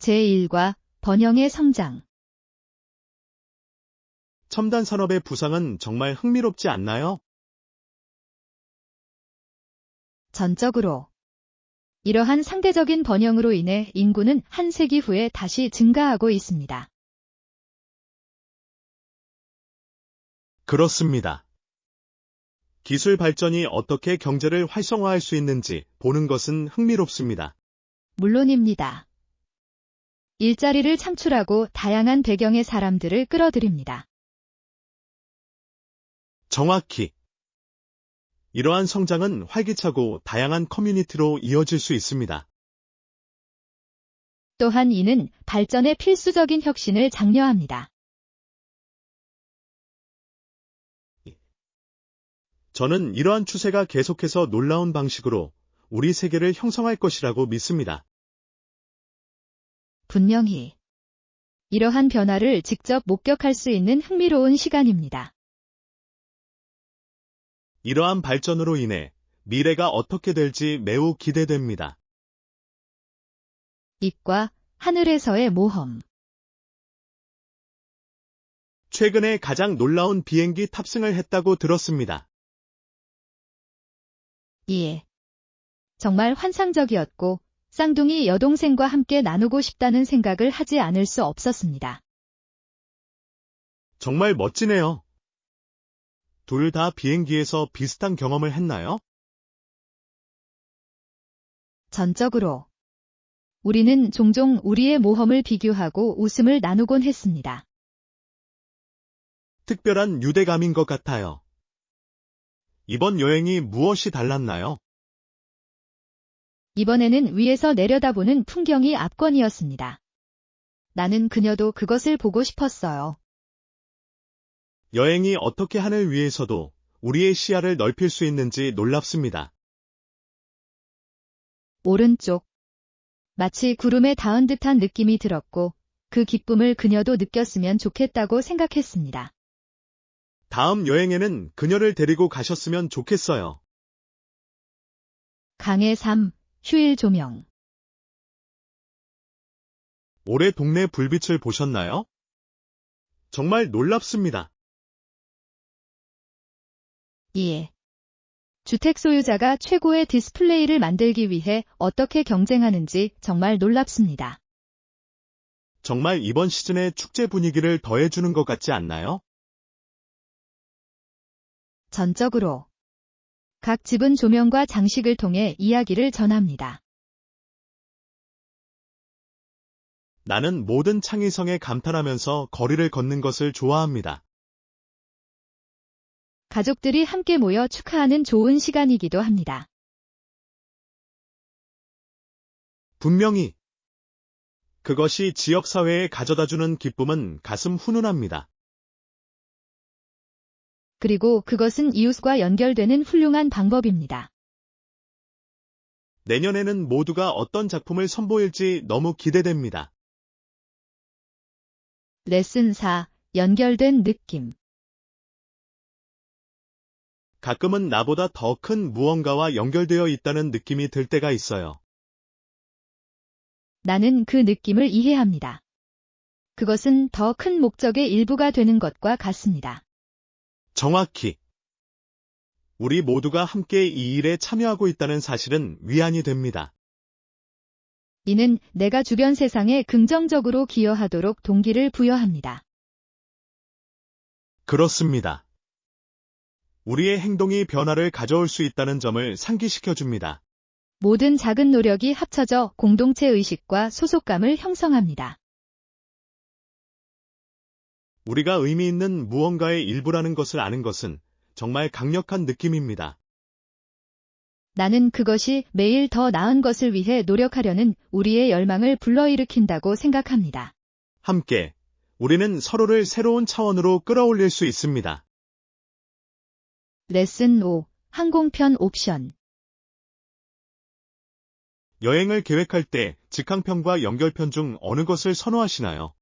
제1과 번영의 성장. 첨단 산업의 부상은 정말 흥미롭지 않나요? 전적으로. 이러한 상대적인 번영으로 인해 인구는 한 세기 후에 다시 증가하고 있습니다. 그렇습니다. 기술 발전이 어떻게 경제를 활성화할 수 있는지 보는 것은 흥미롭습니다. 물론입니다. 일자리를 창출하고 다양한 배경의 사람들을 끌어들입니다. 정확히. 이러한 성장은 활기차고 다양한 커뮤니티로 이어질 수 있습니다. 또한 이는 발전의 필수적인 혁신을 장려합니다. 저는 이러한 추세가 계속해서 놀라운 방식으로 우리 세계를 형성할 것이라고 믿습니다. 분명히 이러한 변화를 직접 목격할 수 있는 흥미로운 시간입니다. 이러한 발전으로 인해 미래가 어떻게 될지 매우 기대됩니다. 이과 하늘에서의 모험. 최근에 가장 놀라운 비행기 탑승을 했다고 들었습니다. 예. 정말 환상적이었고 쌍둥이 여동생과 함께 나누고 싶다는 생각을 하지 않을 수 없었습니다. 정말 멋지네요. 둘 다 비행기에서 비슷한 경험을 했나요? 전적으로. 우리는 종종 우리의 모험을 비교하고 웃음을 나누곤 했습니다. 특별한 유대감인 것 같아요. 이번 여행이 무엇이 달랐나요? 이번에는 위에서 내려다보는 풍경이 압권이었습니다. 나는 그녀도 그것을 보고 싶었어요. 여행이 어떻게 하늘 위에서도 우리의 시야를 넓힐 수 있는지 놀랍습니다. 오른쪽. 마치 구름에 닿은 듯한 느낌이 들었고 그 기쁨을 그녀도 느꼈으면 좋겠다고 생각했습니다. 다음 여행에는 그녀를 데리고 가셨으면 좋겠어요. 강의 3. 휴일 조명. 올해 동네 불빛을 보셨나요? 정말 놀랍습니다. 예. 주택 소유자가 최고의 디스플레이를 만들기 위해 어떻게 경쟁하는지 정말 놀랍습니다. 정말 이번 시즌의 축제 분위기를 더해주는 것 같지 않나요? 전적으로. 각 집은 조명과 장식을 통해 이야기를 전합니다. 나는 모든 창의성에 감탄하면서 거리를 걷는 것을 좋아합니다. 가족들이 함께 모여 축하하는 좋은 시간이기도 합니다. 분명히 그것이 지역사회에 가져다주는 기쁨은 가슴 훈훈합니다. 그리고 그것은 이웃과 연결되는 훌륭한 방법입니다. 내년에는 모두가 어떤 작품을 선보일지 너무 기대됩니다. 레슨 4. 연결된 느낌. 가끔은 나보다 더 큰 무언가와 연결되어 있다는 느낌이 들 때가 있어요. 나는 그 느낌을 이해합니다. 그것은 더 큰 목적의 일부가 되는 것과 같습니다. 정확히. 우리 모두가 함께 이 일에 참여하고 있다는 사실은 위안이 됩니다. 이는 내가 주변 세상에 긍정적으로 기여하도록 동기를 부여합니다. 그렇습니다. 우리의 행동이 변화를 가져올 수 있다는 점을 상기시켜줍니다. 모든 작은 노력이 합쳐져 공동체 의식과 소속감을 형성합니다. 우리가 의미 있는 무언가의 일부라는 것을 아는 것은 정말 강력한 느낌입니다. 나는 그것이 매일 더 나은 것을 위해 노력하려는 우리의 열망을 불러일으킨다고 생각합니다. 함께 우리는 서로를 새로운 차원으로 끌어올릴 수 있습니다. 레슨 5. 항공편 옵션. 여행을 계획할 때 직항편과 연결편 중 어느 것을 선호하시나요?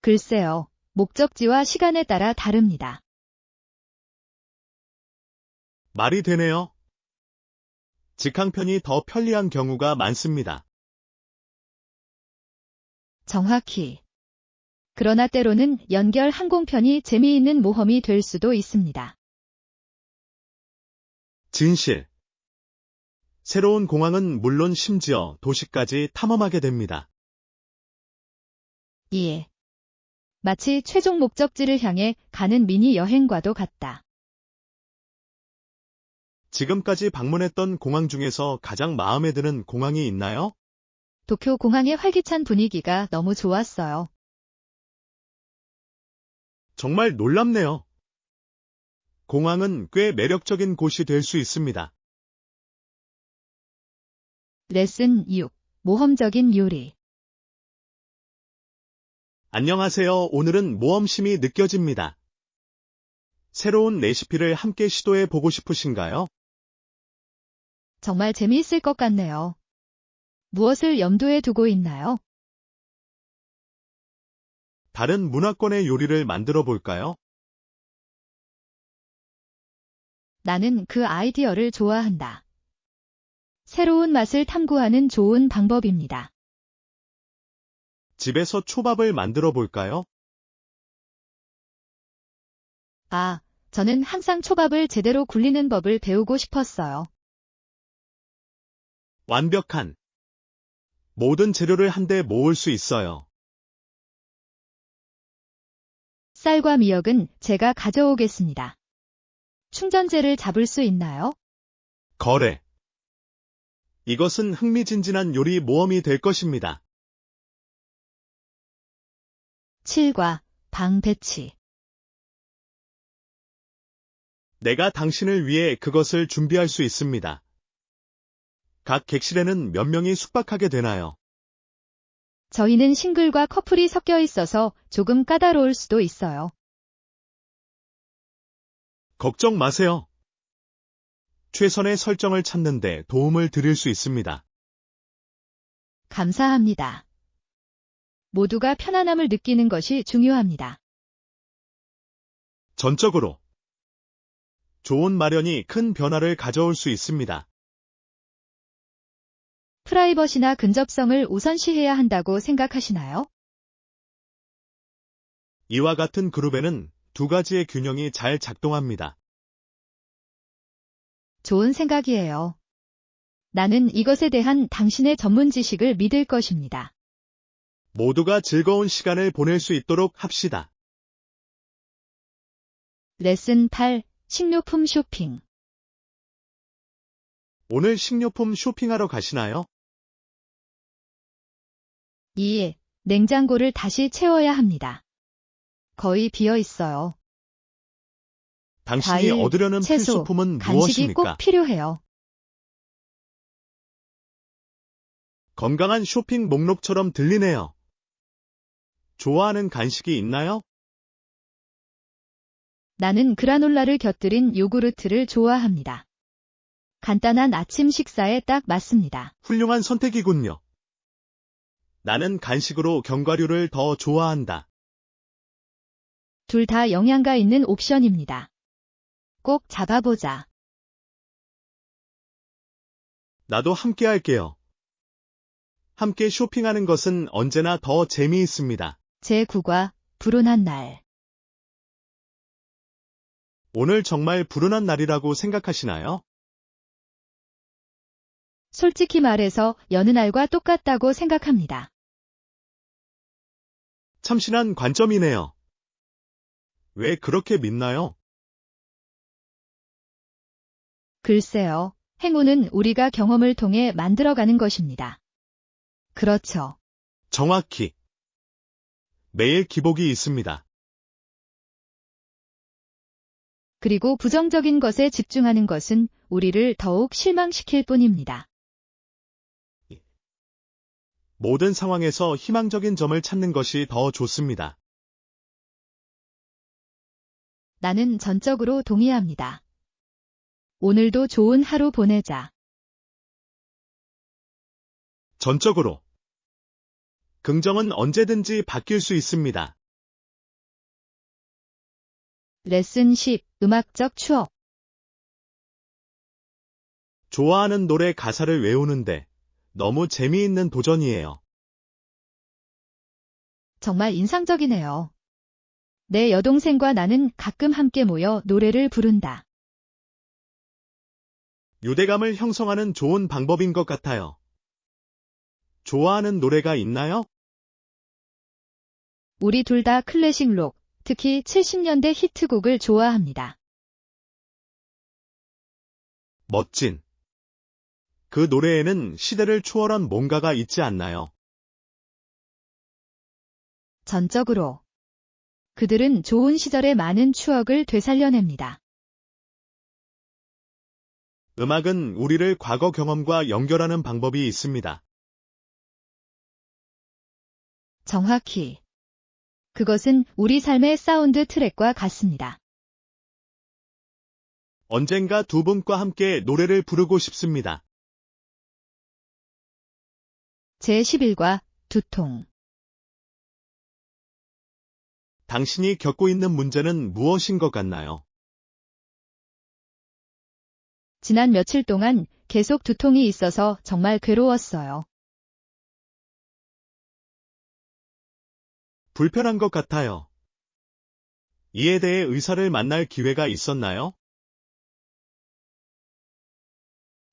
글쎄요. 목적지와 시간에 따라 다릅니다. 말이 되네요. 직항편이 더 편리한 경우가 많습니다. 정확히. 그러나 때로는 연결 항공편이 재미있는 모험이 될 수도 있습니다. 진실. 새로운 공항은 물론 심지어 도시까지 탐험하게 됩니다. 이에. 마치 최종 목적지를 향해 가는 미니 여행과도 같다. 지금까지 방문했던 공항 중에서 가장 마음에 드는 공항이 있나요? 도쿄 공항의 활기찬 분위기가 너무 좋았어요. 정말 놀랍네요. 공항은 꽤 매력적인 곳이 될 수 있습니다. 레슨 6. 모험적인 요리. 안녕하세요. 오늘은 모험심이 느껴집니다. 새로운 레시피를 함께 시도해 보고 싶으신가요? 정말 재미있을 것 같네요. 무엇을 염두에 두고 있나요? 다른 문화권의 요리를 만들어 볼까요? 나는 그 아이디어를 좋아한다. 새로운 맛을 탐구하는 좋은 방법입니다. 집에서 초밥을 만들어 볼까요? 아, 저는 항상 초밥을 제대로 굴리는 법을 배우고 싶었어요. 완벽한. 모든 재료를 한데 모을 수 있어요. 쌀과 미역은 제가 가져오겠습니다. 충전재를 잡을 수 있나요? 거래. 이것은 흥미진진한 요리 모험이 될 것입니다. 7과 방 배치. 내가 당신을 위해 그것을 준비할 수 있습니다. 각 객실에는 몇 명이 숙박하게 되나요? 저희는 싱글과 커플이 섞여 있어서 조금 까다로울 수도 있어요. 걱정 마세요. 최선의 설정을 찾는데 도움을 드릴 수 있습니다. 감사합니다. 모두가 편안함을 느끼는 것이 중요합니다. 전적으로. 좋은 마련이 큰 변화를 가져올 수 있습니다. 프라이버시나 근접성을 우선시해야 한다고 생각하시나요? 이와 같은 그룹에는 두 가지의 균형이 잘 작동합니다. 좋은 생각이에요. 나는 이것에 대한 당신의 전문 지식을 믿을 것입니다. 모두가 즐거운 시간을 보낼 수 있도록 합시다. 레슨 8. 식료품 쇼핑. 오늘 식료품 쇼핑하러 가시나요? 2. 냉장고를 다시 채워야 합니다. 거의 비어 있어요. 당신이 과일, 얻으려는 채소, 필수품은 간식이 꼭 무엇입니까? 필요해요. 건강한 쇼핑 목록처럼 들리네요. 좋아하는 간식이 있나요? 나는 그라놀라를 곁들인 요구르트를 좋아합니다. 간단한 아침 식사에 딱 맞습니다. 훌륭한 선택이군요. 나는 간식으로 견과류를 더 좋아한다. 둘 다 영양가 있는 옵션입니다. 꼭 잡아보자. 나도 함께 할게요. 함께 쇼핑하는 것은 언제나 더 재미있습니다. 제9과 불운한 날. 오늘 정말 불운한 날이라고 생각하시나요? 솔직히 말해서 여느 날과 똑같다고 생각합니다. 참신한 관점이네요. 왜 그렇게 믿나요? 글쎄요. 행운은 우리가 경험을 통해 만들어가는 것입니다. 그렇죠. 정확히. 매일 기복이 있습니다. 그리고 부정적인 것에 집중하는 것은 우리를 더욱 실망시킬 뿐입니다. 모든 상황에서 희망적인 점을 찾는 것이 더 좋습니다. 나는 전적으로 동의합니다. 오늘도 좋은 하루 보내자. 전적으로. 긍정은 언제든지 바뀔 수 있습니다. 레슨 10. 음악적 추억. 좋아하는 노래 가사를 외우는데 너무 재미있는 도전이에요. 정말 인상적이네요. 내 여동생과 나는 가끔 함께 모여 노래를 부른다. 유대감을 형성하는 좋은 방법인 것 같아요. 좋아하는 노래가 있나요? 우리 둘 다 클래식 록, 특히 70년대 히트곡을 좋아합니다. 멋진. 그 노래에는 시대를 초월한 뭔가가 있지 않나요? 전적으로. 그들은 좋은 시절의 많은 추억을 되살려냅니다. 음악은 우리를 과거 경험과 연결하는 방법이 있습니다. 정확히. 그것은 우리 삶의 사운드 트랙과 같습니다. 언젠가 두 분과 함께 노래를 부르고 싶습니다. 제11과 두통. 당신이 겪고 있는 문제는 무엇인 것 같나요? 지난 며칠 동안 계속 두통이 있어서 정말 괴로웠어요. 불편한 것 같아요. 이에 대해 의사를 만날 기회가 있었나요?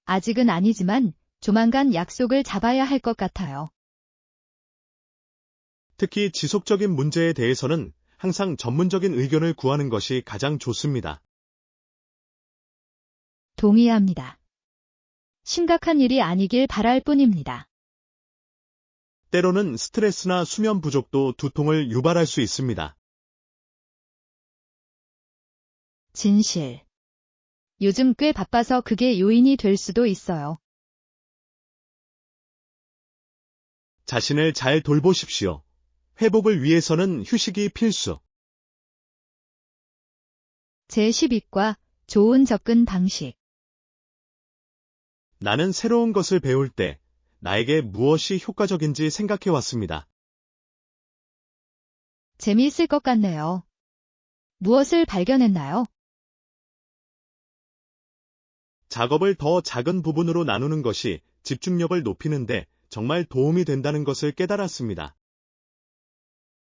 아직은 아니지만 조만간 약속을 잡아야 할 것 같아요. 특히 지속적인 문제에 대해서는 항상 전문적인 의견을 구하는 것이 가장 좋습니다. 동의합니다. 심각한 일이 아니길 바랄 뿐입니다. 때로는 스트레스나 수면 부족도 두통을 유발할 수 있습니다. 진실. 요즘 꽤 바빠서 그게 요인이 될 수도 있어요. 자신을 잘 돌보십시오. 회복을 위해서는 휴식이 필수. 제12과 좋은 접근 방식. 나는 새로운 것을 배울 때 나에게 무엇이 효과적인지 생각해 왔습니다. 재미있을 것 같네요. 무엇을 발견했나요? 작업을 더 작은 부분으로 나누는 것이 집중력을 높이는데 정말 도움이 된다는 것을 깨달았습니다.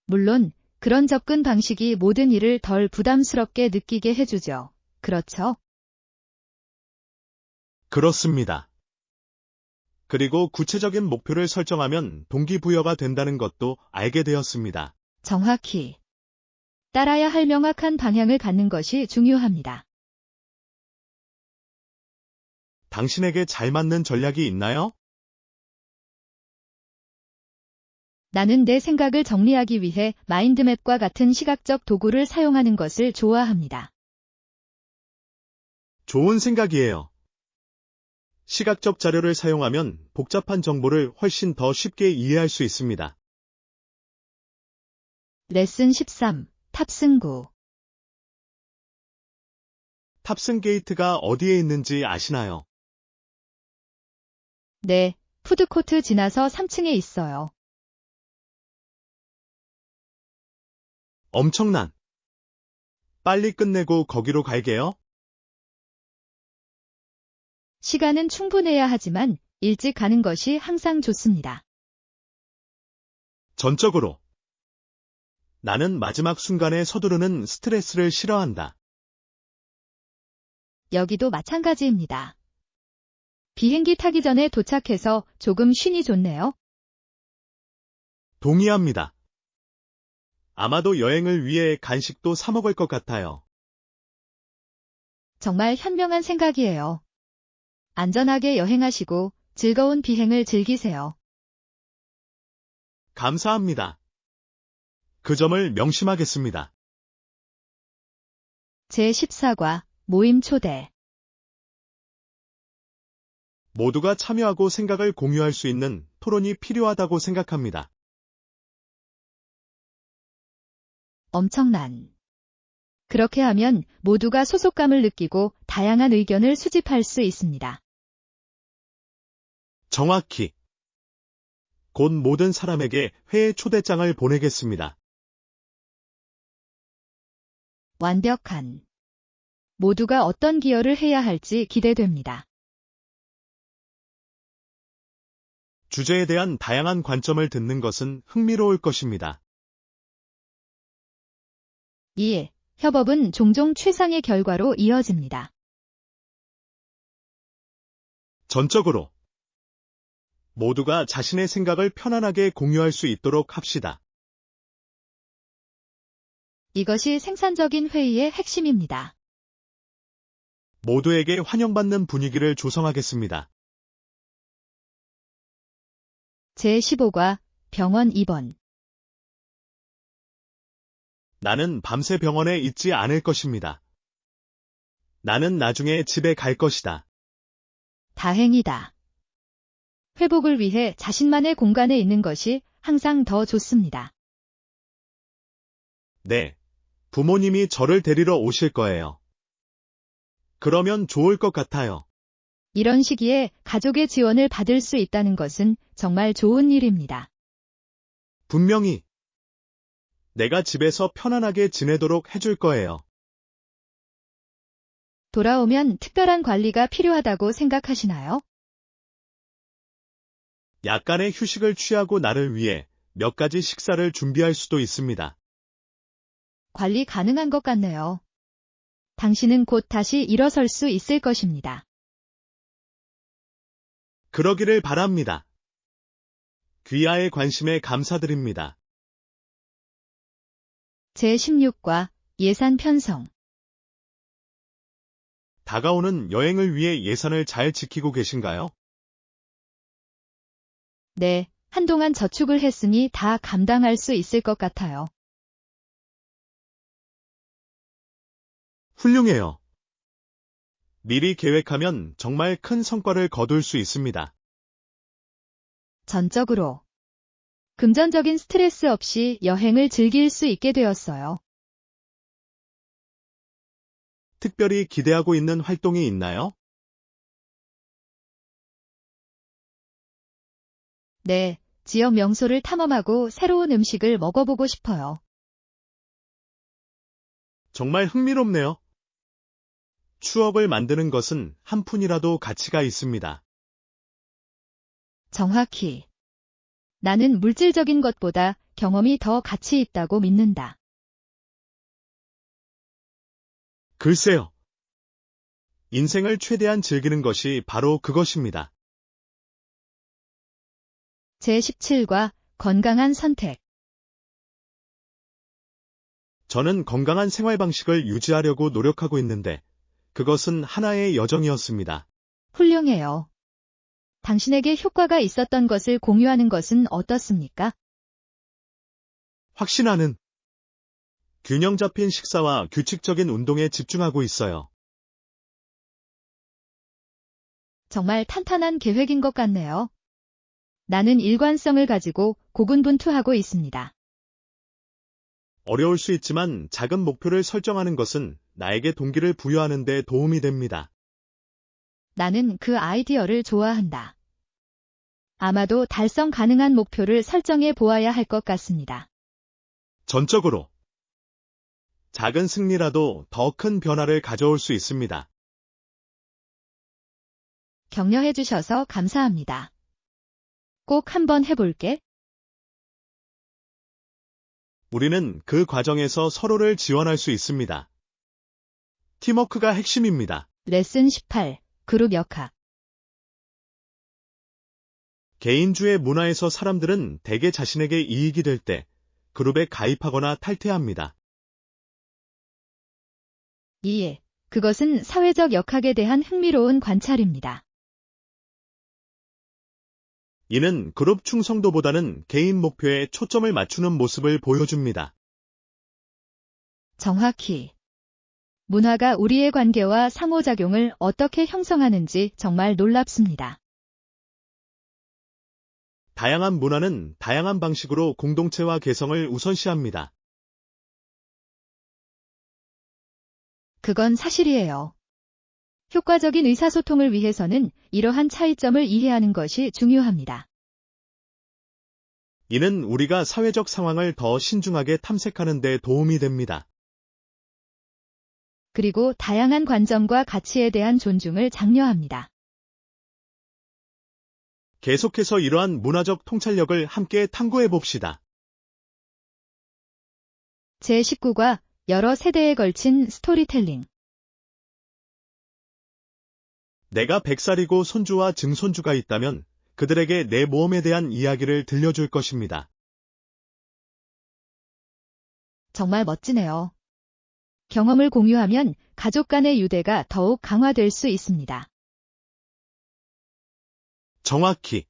물론 그런 접근 방식이 모든 일을 덜 부담스럽게 느끼게 해주죠. 그렇죠? 그렇습니다. 그리고 구체적인 목표를 설정하면 동기부여가 된다는 것도 알게 되었습니다. 정확히. 따라야 할 명확한 방향을 갖는 것이 중요합니다. 당신에게 잘 맞는 전략이 있나요? 나는 내 생각을 정리하기 위해 마인드맵과 같은 시각적 도구를 사용하는 것을 좋아합니다. 좋은 생각이에요. 시각적 자료를 사용하면 복잡한 정보를 훨씬 더 쉽게 이해할 수 있습니다. 레슨 13. 탑승구. 탑승 게이트가 어디에 있는지 아시나요? 네, 푸드코트 지나서 3층에 있어요. 엄청난. 빨리 끝내고 거기로 갈게요. 시간은 충분해야 하지만 일찍 가는 것이 항상 좋습니다. 전적으로. 나는 마지막 순간에 서두르는 스트레스를 싫어한다. 여기도 마찬가지입니다. 비행기 타기 전에 도착해서 조금 쉬니 좋네요. 동의합니다. 아마도 여행을 위해 간식도 사 먹을 것 같아요. 정말 현명한 생각이에요. 안전하게 여행하시고 즐거운 비행을 즐기세요. 감사합니다. 그 점을 명심하겠습니다. 제14과 모임 초대. 모두가 참여하고 생각을 공유할 수 있는 토론이 필요하다고 생각합니다. 엄청난. 그렇게 하면 모두가 소속감을 느끼고 다양한 의견을 수집할 수 있습니다. 정확히. 곧 모든 사람에게 회의 초대장을 보내겠습니다. 완벽한. 모두가 어떤 기여를 해야 할지 기대됩니다. 주제에 대한 다양한 관점을 듣는 것은 흥미로울 것입니다. 2. 협업은 종종 최상의 결과로 이어집니다. 전적으로 모두가 자신의 생각을 편안하게 공유할 수 있도록 합시다. 이것이 생산적인 회의의 핵심입니다. 모두에게 환영받는 분위기를 조성하겠습니다. 제15과 병원 입원. 나는 밤새 병원에 있지 않을 것입니다. 나는 나중에 집에 갈 것이다. 다행이다. 회복을 위해 자신만의 공간에 있는 것이 항상 더 좋습니다. 네, 부모님이 저를 데리러 오실 거예요. 그러면 좋을 것 같아요. 이런 시기에 가족의 지원을 받을 수 있다는 것은 정말 좋은 일입니다. 분명히 내가 집에서 편안하게 지내도록 해줄 거예요. 돌아오면 특별한 관리가 필요하다고 생각하시나요? 약간의 휴식을 취하고 나를 위해 몇 가지 식사를 준비할 수도 있습니다. 관리 가능한 것 같네요. 당신은 곧 다시 일어설 수 있을 것입니다. 그러기를 바랍니다. 귀하의 관심에 감사드립니다. 제16과 예산 편성. 다가오는 여행을 위해 예산을 잘 지키고 계신가요? 네, 한동안 저축을 했으니 다 감당할 수 있을 것 같아요. 훌륭해요. 미리 계획하면 정말 큰 성과를 거둘 수 있습니다. 전적으로. 금전적인 스트레스 없이 여행을 즐길 수 있게 되었어요. 특별히 기대하고 있는 활동이 있나요? 네, 지역 명소를 탐험하고 새로운 음식을 먹어보고 싶어요. 정말 흥미롭네요. 추억을 만드는 것은 한 푼이라도 가치가 있습니다. 정확히. 나는 물질적인 것보다 경험이 더 가치 있다고 믿는다. 글쎄요. 인생을 최대한 즐기는 것이 바로 그것입니다. 제17과 건강한 선택. 저는 건강한 생활 방식을 유지하려고 노력하고 있는데, 그것은 하나의 여정이었습니다. 훌륭해요. 당신에게 효과가 있었던 것을 공유하는 것은 어떻습니까? 확신하는 균형 잡힌 식사와 규칙적인 운동에 집중하고 있어요. 정말 탄탄한 계획인 것 같네요. 나는 일관성을 가지고 고군분투하고 있습니다. 어려울 수 있지만 작은 목표를 설정하는 것은 나에게 동기를 부여하는 데 도움이 됩니다. 나는 그 아이디어를 좋아한다. 아마도 달성 가능한 목표를 설정해 보아야 할 것 같습니다. 전적으로 작은 승리라도 더 큰 변화를 가져올 수 있습니다. 격려해 주셔서 감사합니다. 꼭 한번 해볼게. 우리는 그 과정에서 서로를 지원할 수 있습니다. 팀워크가 핵심입니다. 레슨 18. 그룹 역학. 개인주의 문화에서 사람들은 대개 자신에게 이익이 될 때 그룹에 가입하거나 탈퇴합니다. 2. 그것은 사회적 역학에 대한 흥미로운 관찰입니다. 이는 그룹 충성도보다는 개인 목표에 초점을 맞추는 모습을 보여줍니다. 정확히. 문화가 우리의 관계와 상호작용을 어떻게 형성하는지 정말 놀랍습니다. 다양한 문화는 다양한 방식으로 공동체와 개성을 우선시합니다. 그건 사실이에요. 효과적인 의사소통을 위해서는 이러한 차이점을 이해하는 것이 중요합니다. 이는 우리가 사회적 상황을 더 신중하게 탐색하는 데 도움이 됩니다. 그리고 다양한 관점과 가치에 대한 존중을 장려합니다. 계속해서 이러한 문화적 통찰력을 함께 탐구해 봅시다. 제19과 여러 세대에 걸친 스토리텔링. 내가 100살이고 손주와 증손주가 있다면 그들에게 내 모험에 대한 이야기를 들려줄 것입니다. 정말 멋지네요. 경험을 공유하면 가족 간의 유대가 더욱 강화될 수 있습니다. 정확히.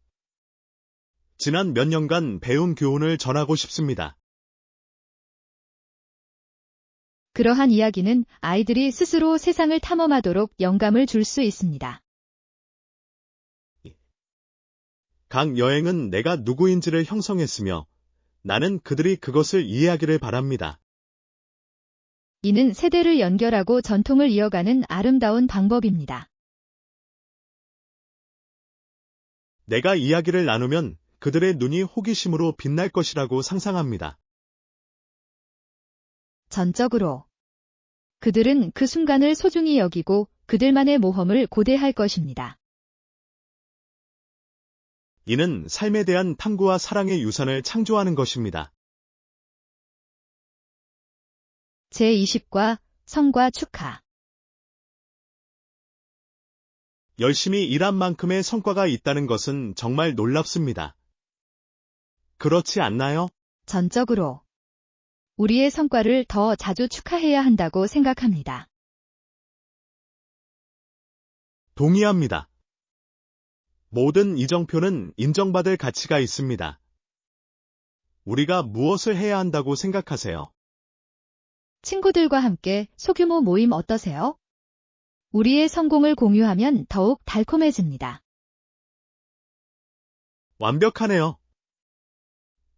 지난 몇 년간 배운 교훈을 전하고 싶습니다. 그러한 이야기는 아이들이 스스로 세상을 탐험하도록 영감을 줄 수 있습니다. 각 여행은 내가 누구인지를 형성했으며 나는 그들이 그것을 이해하기를 바랍니다. 이는 세대를 연결하고 전통을 이어가는 아름다운 방법입니다. 내가 이야기를 나누면 그들의 눈이 호기심으로 빛날 것이라고 상상합니다. 전적으로. 그들은 그 순간을 소중히 여기고 그들만의 모험을 고대할 것입니다. 이는 삶에 대한 탐구와 사랑의 유산을 창조하는 것입니다. 제20과 성과 축하. 열심히 일한 만큼의 성과가 있다는 것은 정말 놀랍습니다. 그렇지 않나요? 전적으로. 우리의 성과를 더 자주 축하해야 한다고 생각합니다. 동의합니다. 모든 이정표는 인정받을 가치가 있습니다. 우리가 무엇을 해야 한다고 생각하세요? 친구들과 함께 소규모 모임 어떠세요? 우리의 성공을 공유하면 더욱 달콤해집니다. 완벽하네요.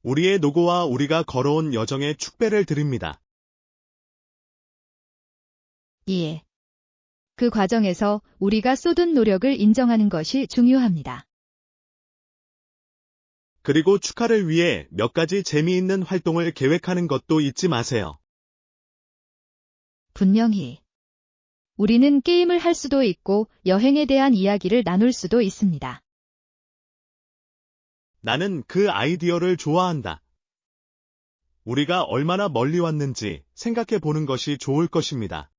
우리의 노고와 우리가 걸어온 여정에 축배를 드립니다. 예. 그 과정에서 우리가 쏟은 노력을 인정하는 것이 중요합니다. 그리고 축하를 위해 몇 가지 재미있는 활동을 계획하는 것도 잊지 마세요. 분명히. 우리는 게임을 할 수도 있고 여행에 대한 이야기를 나눌 수도 있습니다. 나는 그 아이디어를 좋아한다. 우리가 얼마나 멀리 왔는지 생각해 보는 것이 좋을 것입니다.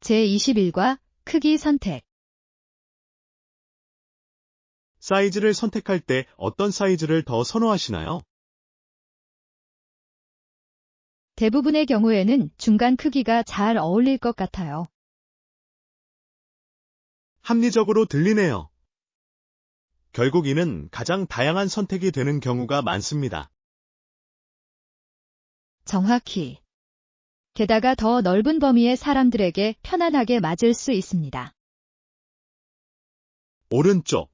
제21과 크기 선택. 사이즈를 선택할 때 어떤 사이즈를 더 선호하시나요? 대부분의 경우에는 중간 크기가 잘 어울릴 것 같아요. 합리적으로 들리네요. 결국 이는 가장 다양한 선택이 되는 경우가 많습니다. 정확히. 게다가 더 넓은 범위의 사람들에게 편안하게 맞을 수 있습니다. 오른쪽.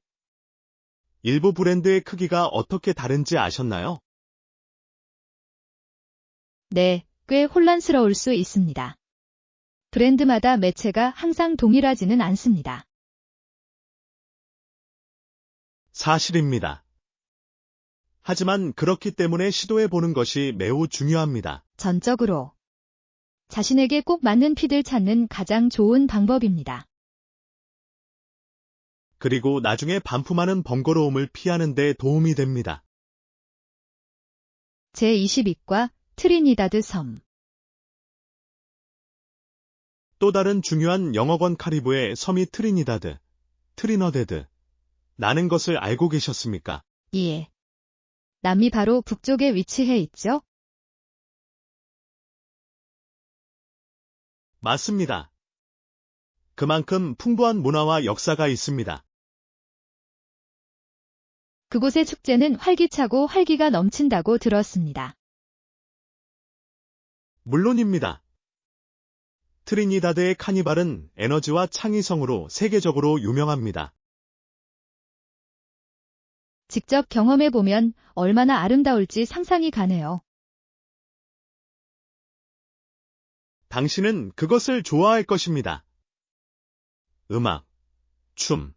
일부 브랜드의 크기가 어떻게 다른지 아셨나요? 네, 꽤 혼란스러울 수 있습니다. 브랜드마다 매체가 항상 동일하지는 않습니다. 사실입니다. 하지만 그렇기 때문에 시도해 보는 것이 매우 중요합니다. 전적으로. 자신에게 꼭 맞는 핏을 찾는 가장 좋은 방법입니다. 그리고 나중에 반품하는 번거로움을 피하는 데 도움이 됩니다. 제22과 트리니다드 섬. 또 다른 중요한 영어권 카리브의 섬이 트리니다드, 트리너데드, 라는 것을 알고 계셨습니까? 예. 남미 바로 북쪽에 위치해 있죠? 맞습니다. 그만큼 풍부한 문화와 역사가 있습니다. 그곳의 축제는 활기차고 활기가 넘친다고 들었습니다. 물론입니다. 트리니다드의 카니발은 에너지와 창의성으로 세계적으로 유명합니다. 직접 경험해보면 얼마나 아름다울지 상상이 가네요. 당신은 그것을 좋아할 것입니다. 음악, 춤,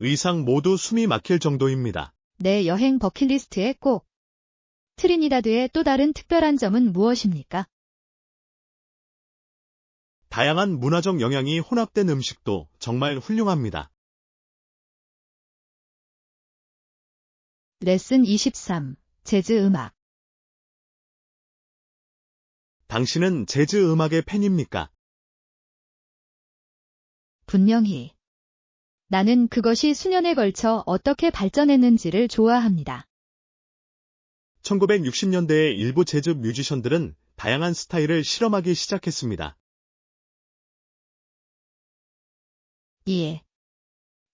의상 모두 숨이 막힐 정도입니다. 내 여행 버킷리스트에 꼭. 트리니다드의 또 다른 특별한 점은 무엇입니까? 다양한 문화적 영향이 혼합된 음식도 정말 훌륭합니다. 레슨 23. 재즈 음악. 당신은 재즈 음악의 팬입니까? 분명히. 나는 그것이 수년에 걸쳐 어떻게 발전했는지를 좋아합니다. 1960년대의 일부 재즈 뮤지션들은 다양한 스타일을 실험하기 시작했습니다. 이에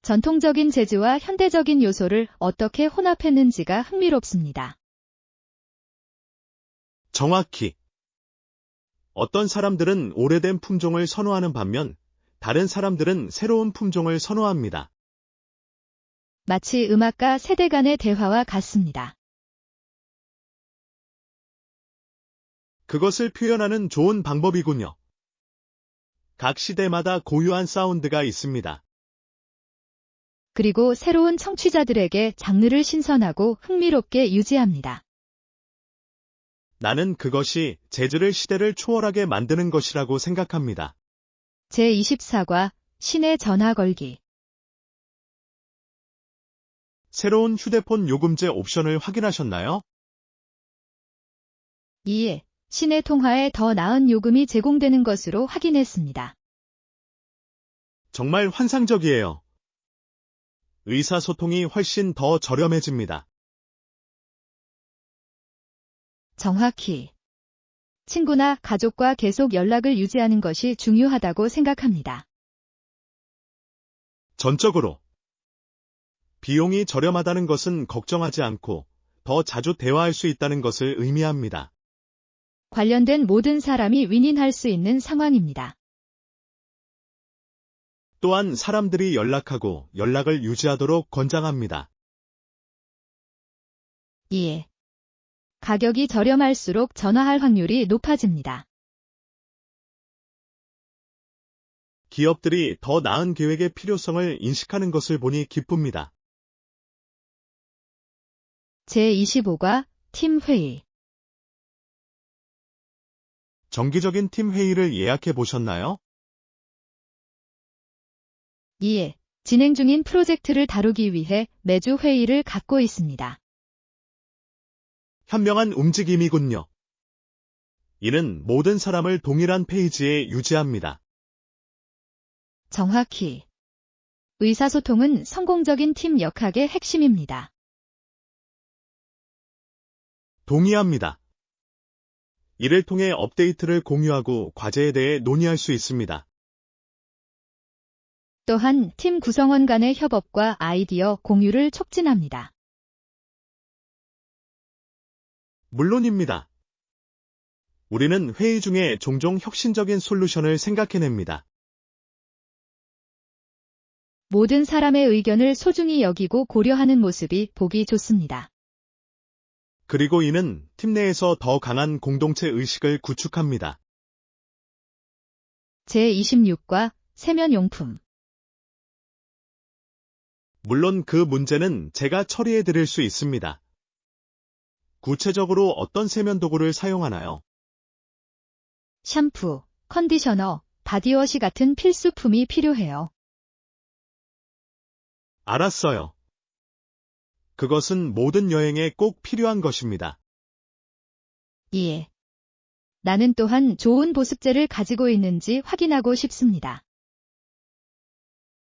전통적인 재즈와 현대적인 요소를 어떻게 혼합했는지가 흥미롭습니다. 정확히. 어떤 사람들은 오래된 품종을 선호하는 반면 다른 사람들은 새로운 품종을 선호합니다. 마치 음악가 세대 간의 대화와 같습니다. 그것을 표현하는 좋은 방법이군요. 각 시대마다 고유한 사운드가 있습니다. 그리고 새로운 청취자들에게 장르를 신선하고 흥미롭게 유지합니다. 나는 그것이 재즈를 시대를 초월하게 만드는 것이라고 생각합니다. 제24과 신의 전화 걸기. 새로운 휴대폰 요금제 옵션을 확인하셨나요? 이에 신의 통화에 더 나은 요금이 제공되는 것으로 확인했습니다. 정말 환상적이에요. 의사소통이 훨씬 더 저렴해집니다. 정확히. 친구나 가족과 계속 연락을 유지하는 것이 중요하다고 생각합니다. 전적으로. 비용이 저렴하다는 것은 걱정하지 않고 더 자주 대화할 수 있다는 것을 의미합니다. 관련된 모든 사람이 윈윈할 수 있는 상황입니다. 또한 사람들이 연락하고 연락을 유지하도록 권장합니다. 이에 가격이 저렴할수록 전화할 확률이 높아집니다. 기업들이 더 나은 계획의 필요성을 인식하는 것을 보니 기쁩니다. 제25과 팀 회의. 정기적인 팀 회의를 예약해 보셨나요? 이에 진행 중인 프로젝트를 다루기 위해 매주 회의를 갖고 있습니다. 현명한 움직임이군요. 이는 모든 사람을 동일한 페이지에 유지합니다. 정확히. 의사소통은 성공적인 팀 역학의 핵심입니다. 동의합니다. 이를 통해 업데이트를 공유하고 과제에 대해 논의할 수 있습니다. 또한 팀 구성원 간의 협업과 아이디어 공유를 촉진합니다. 물론입니다. 우리는 회의 중에 종종 혁신적인 솔루션을 생각해냅니다. 모든 사람의 의견을 소중히 여기고 고려하는 모습이 보기 좋습니다. 그리고 이는 팀 내에서 더 강한 공동체 의식을 구축합니다. 제26과 세면용품. 물론 그 문제는 제가 처리해 드릴 수 있습니다. 구체적으로 어떤 세면 도구를 사용하나요? 샴푸, 컨디셔너, 바디워시 같은 필수품이 필요해요. 알았어요. 그것은 모든 여행에 꼭 필요한 것입니다. 이에 나는 또한 좋은 보습제를 가지고 있는지 확인하고 싶습니다.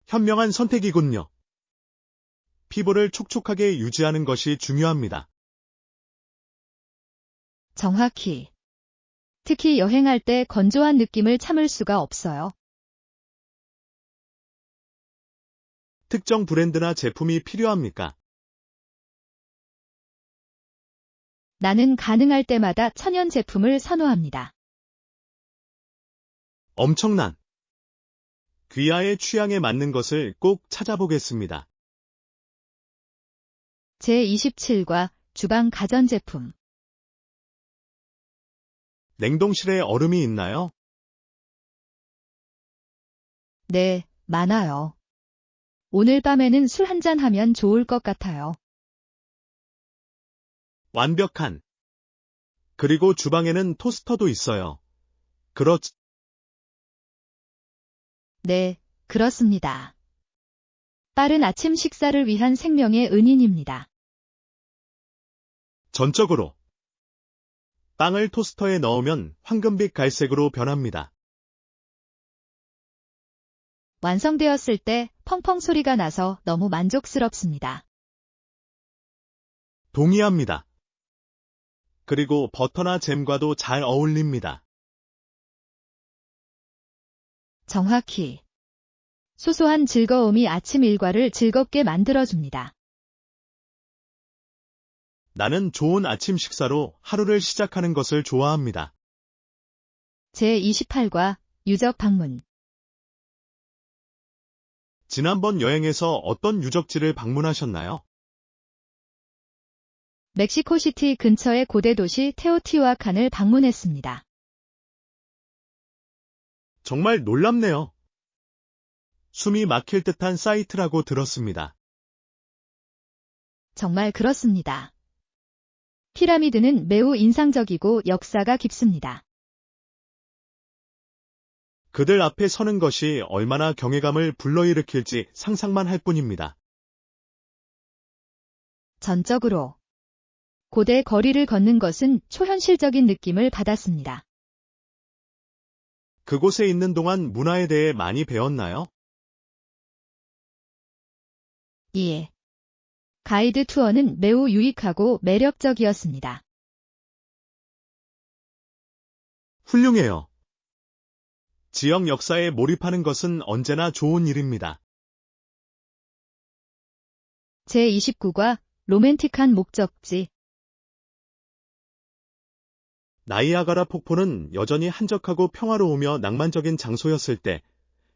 현명한 선택이군요. 피부를 촉촉하게 유지하는 것이 중요합니다. 정확히. 특히 여행할 때 건조한 느낌을 참을 수가 없어요. 특정 브랜드나 제품이 필요합니까? 나는 가능할 때마다 천연 제품을 선호합니다. 엄청난. 귀하의 취향에 맞는 것을 꼭 찾아보겠습니다. 제27과 주방 가전제품. 냉동실에 얼음이 있나요? 네, 많아요. 오늘 밤에는 술 한잔 하면 좋을 것 같아요. 완벽한. 그리고 주방에는 토스터도 있어요. 그렇지. 네, 그렇습니다. 빠른 아침 식사를 위한 생명의 은인입니다. 전적으로. 빵을 토스터에 넣으면 황금빛 갈색으로 변합니다. 완성되었을 때 펑펑 소리가 나서 너무 만족스럽습니다. 동의합니다. 그리고 버터나 잼과도 잘 어울립니다. 정확히. 소소한 즐거움이 아침 일과를 즐겁게 만들어줍니다. 나는 좋은 아침 식사로 하루를 시작하는 것을 좋아합니다. 제28과 유적 방문. 지난번 여행에서 어떤 유적지를 방문하셨나요? 멕시코시티 근처의 고대 도시 테오티후아칸을 방문했습니다. 정말 놀랍네요. 숨이 막힐 듯한 사이트라고 들었습니다. 정말 그렇습니다. 피라미드는 매우 인상적이고 역사가 깊습니다. 그들 앞에 서는 것이 얼마나 경외감을 불러일으킬지 상상만 할 뿐입니다. 전적으로 고대 거리를 걷는 것은 초현실적인 느낌을 받았습니다. 그곳에 있는 동안 문화에 대해 많이 배웠나요? 예. 가이드 투어는 매우 유익하고 매력적이었습니다. 훌륭해요. 지역 역사에 몰입하는 것은 언제나 좋은 일입니다. 제29과 로맨틱한 목적지. 나이아가라 폭포는 여전히 한적하고 평화로우며 낭만적인 장소였을 때,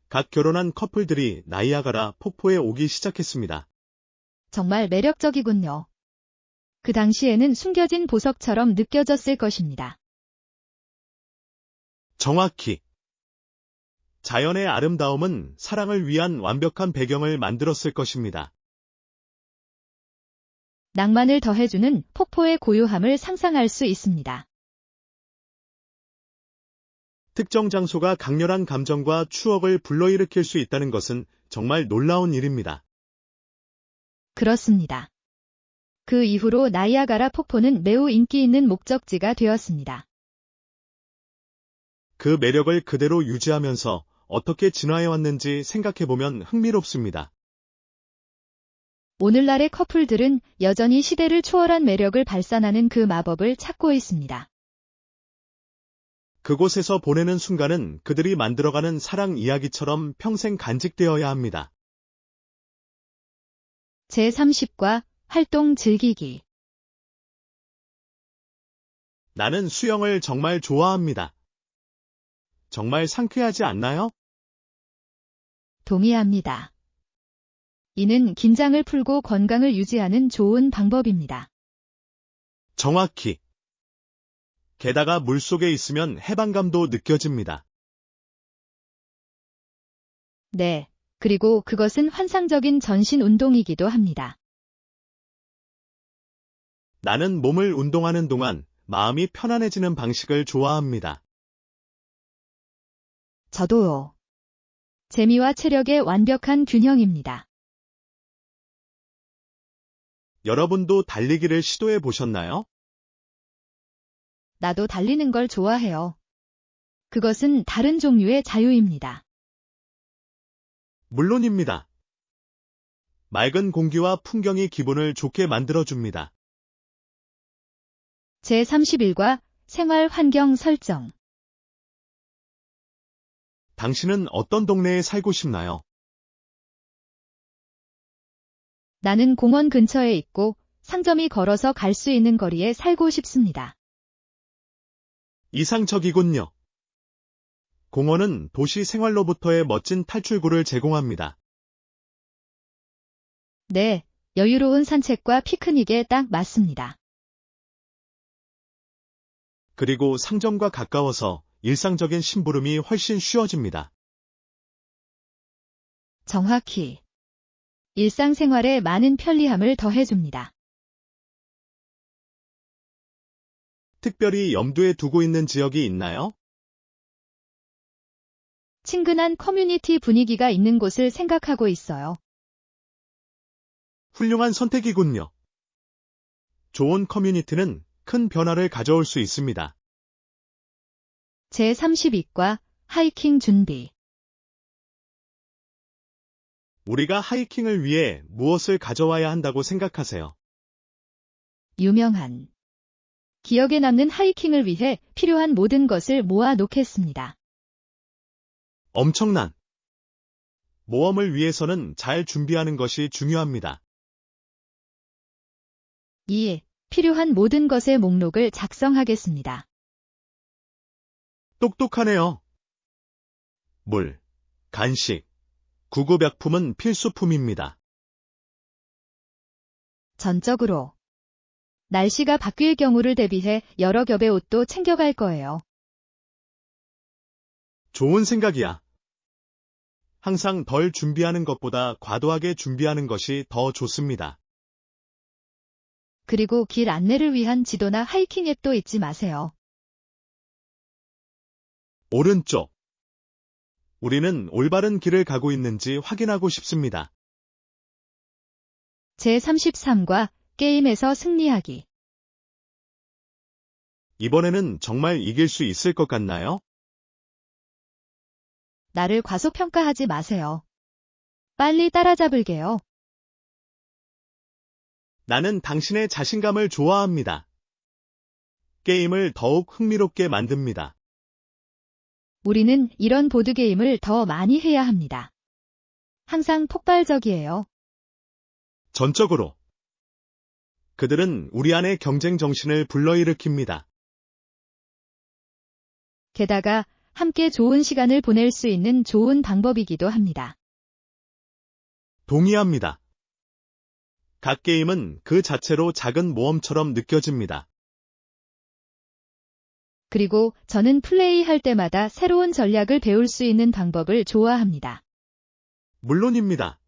각 결혼한 커플들이 나이아가라 폭포에 오기 시작했습니다. 정말 매력적이군요. 그 당시에는 숨겨진 보석처럼 느껴졌을 것입니다. 정확히. 자연의 아름다움은 사랑을 위한 완벽한 배경을 만들었을 것입니다. 낭만을 더해주는 폭포의 고요함을 상상할 수 있습니다. 특정 장소가 강렬한 감정과 추억을 불러일으킬 수 있다는 것은 정말 놀라운 일입니다. 그렇습니다. 그 이후로 나이아가라 폭포는 매우 인기 있는 목적지가 되었습니다. 그 매력을 그대로 유지하면서 어떻게 진화해왔는지 생각해보면 흥미롭습니다. 오늘날의 커플들은 여전히 시대를 초월한 매력을 발산하는 그 마법을 찾고 있습니다. 그곳에서 보내는 순간은 그들이 만들어가는 사랑 이야기처럼 평생 간직되어야 합니다. 제30과 활동 즐기기. 나는 수영을 정말 좋아합니다. 정말 상쾌하지 않나요? 동의합니다. 이는 긴장을 풀고 건강을 유지하는 좋은 방법입니다. 정확히. 게다가 물속에 있으면 해방감도 느껴집니다. 네, 그리고 그것은 환상적인 전신 운동이기도 합니다. 나는 몸을 운동하는 동안 마음이 편안해지는 방식을 좋아합니다. 저도요. 재미와 체력의 완벽한 균형입니다. 여러분도 달리기를 시도해 보셨나요? 나도 달리는 걸 좋아해요. 그것은 다른 종류의 자유입니다. 물론입니다. 맑은 공기와 풍경이 기분을 좋게 만들어줍니다. 제31과 생활 환경 설정. 당신은 어떤 동네에 살고 싶나요? 나는 공원 근처에 있고 상점이 걸어서 갈 수 있는 거리에 살고 싶습니다. 이상적이군요. 공원은 도시 생활로부터의 멋진 탈출구를 제공합니다. 네, 여유로운 산책과 피크닉에 딱 맞습니다. 그리고 상점과 가까워서 일상적인 심부름이 훨씬 쉬워집니다. 정확히. 일상생활에 많은 편리함을 더해줍니다. 특별히 염두에 두고 있는 지역이 있나요? 친근한 커뮤니티 분위기가 있는 곳을 생각하고 있어요. 훌륭한 선택이군요. 좋은 커뮤니티는 큰 변화를 가져올 수 있습니다. 제32과 하이킹 준비. 우리가 하이킹을 위해 무엇을 가져와야 한다고 생각하세요? 유명한. 기억에 남는 하이킹을 위해 필요한 모든 것을 모아 놓겠습니다. 엄청난 모험을 위해서는 잘 준비하는 것이 중요합니다. 2. 필요한 모든 것의 목록을 작성하겠습니다. 똑똑하네요. 물, 간식, 구급약품은 필수품입니다. 전적으로. 날씨가 바뀔 경우를 대비해 여러 겹의 옷도 챙겨갈 거예요. 좋은 생각이야. 항상 덜 준비하는 것보다 과도하게 준비하는 것이 더 좋습니다. 그리고 길 안내를 위한 지도나 하이킹 앱도 잊지 마세요. 오른쪽. 우리는 올바른 길을 가고 있는지 확인하고 싶습니다. 제33과 게임에서 승리하기. 이번에는 정말 이길 수 있을 것 같나요? 나를 과소평가하지 마세요. 빨리 따라잡을게요. 나는 당신의 자신감을 좋아합니다. 게임을 더욱 흥미롭게 만듭니다. 우리는 이런 보드게임을 더 많이 해야 합니다. 항상 폭발적이에요. 전적으로. 그들은 우리 안의 경쟁 정신을 불러일으킵니다. 게다가 함께 좋은 시간을 보낼 수 있는 좋은 방법이기도 합니다. 동의합니다. 각 게임은 그 자체로 작은 모험처럼 느껴집니다. 그리고 저는 플레이할 때마다 새로운 전략을 배울 수 있는 방법을 좋아합니다. 물론입니다.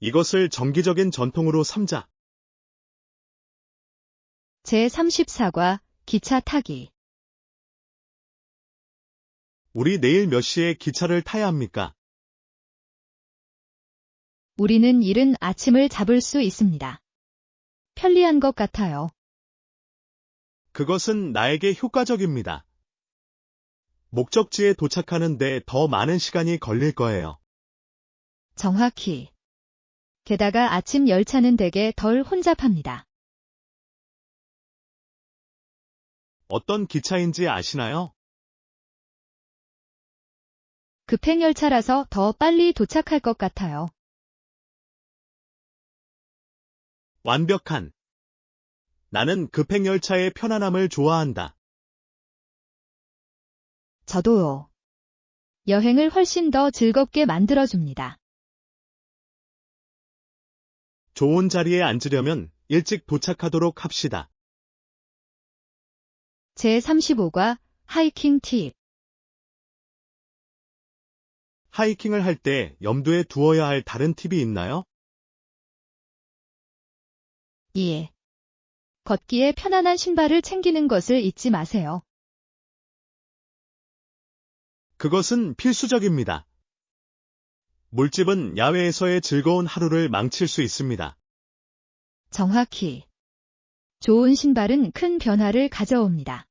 이것을 정기적인 전통으로 삼자. 제34과 기차 타기. 우리 내일 몇 시에 기차를 타야 합니까? 우리는 이른 아침을 잡을 수 있습니다. 편리한 것 같아요. 그것은 나에게 효과적입니다. 목적지에 도착하는데 더 많은 시간이 걸릴 거예요. 정확히. 게다가 아침 열차는 대개 덜 혼잡합니다. 어떤 기차인지 아시나요? 급행열차라서 더 빨리 도착할 것 같아요. 완벽한. 나는 급행열차의 편안함을 좋아한다. 저도요. 여행을 훨씬 더 즐겁게 만들어줍니다. 좋은 자리에 앉으려면 일찍 도착하도록 합시다. 제35과 하이킹 팁. 하이킹을 할 때 염두에 두어야 할 다른 팁이 있나요? 2. 걷기에 편안한 신발을 챙기는 것을 잊지 마세요. 그것은 필수적입니다. 물집은 야외에서의 즐거운 하루를 망칠 수 있습니다. 정확히. 좋은 신발은 큰 변화를 가져옵니다.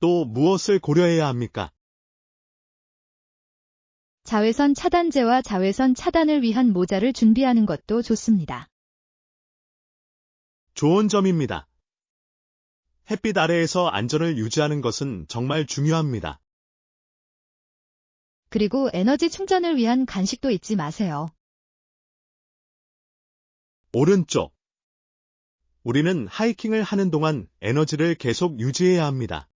또 무엇을 고려해야 합니까? 자외선 차단제와 자외선 차단을 위한 모자를 준비하는 것도 좋습니다. 좋은 점입니다. 햇빛 아래에서 안전을 유지하는 것은 정말 중요합니다. 그리고 에너지 충전을 위한 간식도 잊지 마세요. 오른쪽. 우리는 하이킹을 하는 동안 에너지를 계속 유지해야 합니다.